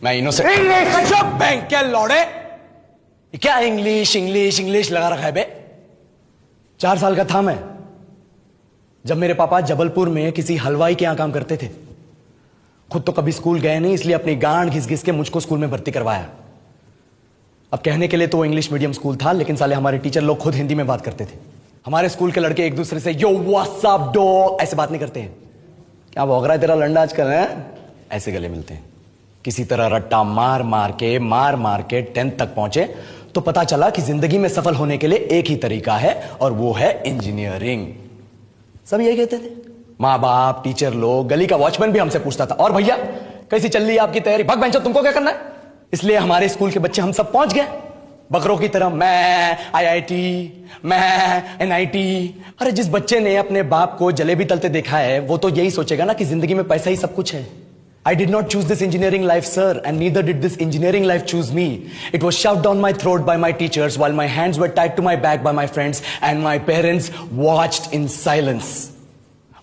मैं innocent bank क्या लौड़े, क्या इंग्लिश इंग्लिश इंग्लिश लगा रखा है बे। 4 साल का था मैं जब मेरे पापा जबलपुर में किसी हलवाई के यहां काम करते थे। खुद तो कभी स्कूल गए नहीं, इसलिए अपनी गांड घिस घिस के मुझको स्कूल में भर्ती करवाया। अब कहने के लिए तो वो इंग्लिश मीडियम स्कूल था, लेकिन साले हमारे टीचर लोग खुद हिंदी में बात करते थे। हमारे स्कूल के लड़के एक दूसरे से यो व्हाट्स अप डॉग ऐसे बात नहीं करते हैं। क्या भौंक रहा है तेरा लंडा आजकल है, ऐसे गले मिलते हैं। किसी तरह रट्टा मार मार के 10th तक पहुंचे तो पता चला कि जिंदगी में सफल होने के लिए एक ही तरीका है, और वो है इंजीनियरिंग। सब यही कहते थे, माँ बाप, टीचर लोग, गली का वॉचमैन भी हमसे पूछता था, और भैया कैसी चल रही है आपकी तैयारी, भग बेंचो तुमको क्या करना है। इसलिए हमारे स्कूल के बच्चे हम सब पहुंच गए बकरों की तरह, मैं IIT, मैं NIT। अरे जिस बच्चे ने अपने बाप को जलेबी तलते देखा है वो तो यही सोचेगा ना कि जिंदगी में पैसा ही सब कुछ है। I did not choose this engineering life, sir, and neither did this engineering life choose me. It was shoved down my throat by my teachers while my hands were tied to my back by my friends and my parents watched in silence.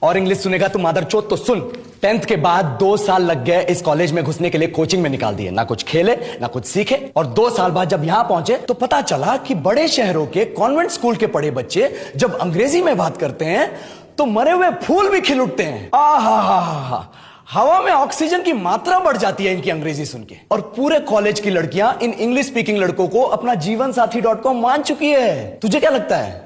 और English सुनेगा तो मादरचोद तो सुन, 10th के बाद 2 साल लग गए इस कॉलेज में घुसने के लिए, कोचिंग में निकाल दिए। ना कुछ खेले ना कुछ सीखे, और 2 साल बाद जब यहां पहुंचे तो पता चला कि बड़े शहरों के कॉन्वेंट स्कूल के पढ़े बच्चे जब अंग्रेजी में बात करते हैं तो मरे हुए फूल भी खिल उठते हैं। आहा, हवा में ऑक्सीजन की मात्रा बढ़ जाती है इनकी अंग्रेजी सुन के। और पूरे कॉलेज की लड़कियां इन इंग्लिश स्पीकिंग लड़कों को अपना जीवनसाथी.com मान चुकी है। तुझे क्या लगता है,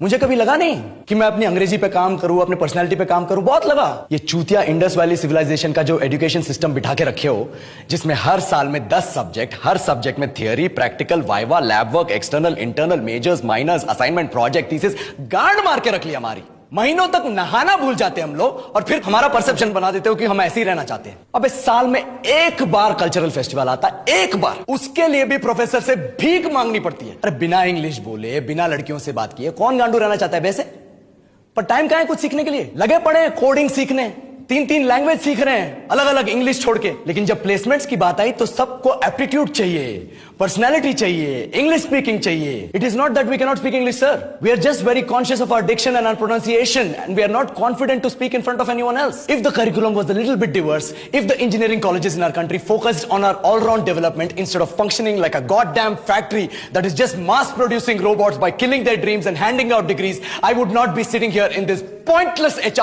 मुझे कभी लगा नहीं कि मैं अपनी अंग्रेजी पे काम करूं, अपने पर्सनालिटी पे काम करूं? बहुत लगा। ये चूतिया इंडस वैली सिविलाइजेशन का जो एजुकेशन सिस्टम बिठा के रखे हो, जिसमें हर साल में 10 सब्जेक्ट, हर सब्जेक्ट में theory, practical, viva, lab work, external, internal, majors, minors, assignment, project, thesis, गांड मार के रख ली हमारी। महीनों तक नहाना भूल जाते हैं हम लोग, और फिर हमारा परसेप्शन बना देते हो कि हम ऐसे ही रहना चाहते हैं। अब इस साल में 1 बार कल्चरल फेस्टिवल आता है, 1 बार, उसके लिए भी प्रोफेसर से भीख मांगनी पड़ती है। अरे बिना इंग्लिश बोले, बिना लड़कियों से बात किए कौन गांडू रहना चाहता है वैसे? पर टाइम कहां है कुछ सीखने के लिए? लगे पड़े हैं कोडिंग सीखने, 3 लैंग्वेज सीख रहे हैं, अलग अलग इंग्लिश छोड़ के। लेकिन जब प्लेसमेंट्स की बात आई तो सबको एप्टीट्यूड चाहिए, पर्सनैलिटी चाहिए, इंग्लिश स्पीकिंग चाहिए। It is not that we can not speak English, sir. We are just very conscious of our diction and our pronunciation, and we are not confident to speak in front of anyone else. If the curriculum was a little bit diverse, if the engineering colleges in our country focused on our all round development instead of functioning like a goddamn factory that is just mass producing robots by killing their dreams and handing out degrees, I would not be sitting here in this pointless HR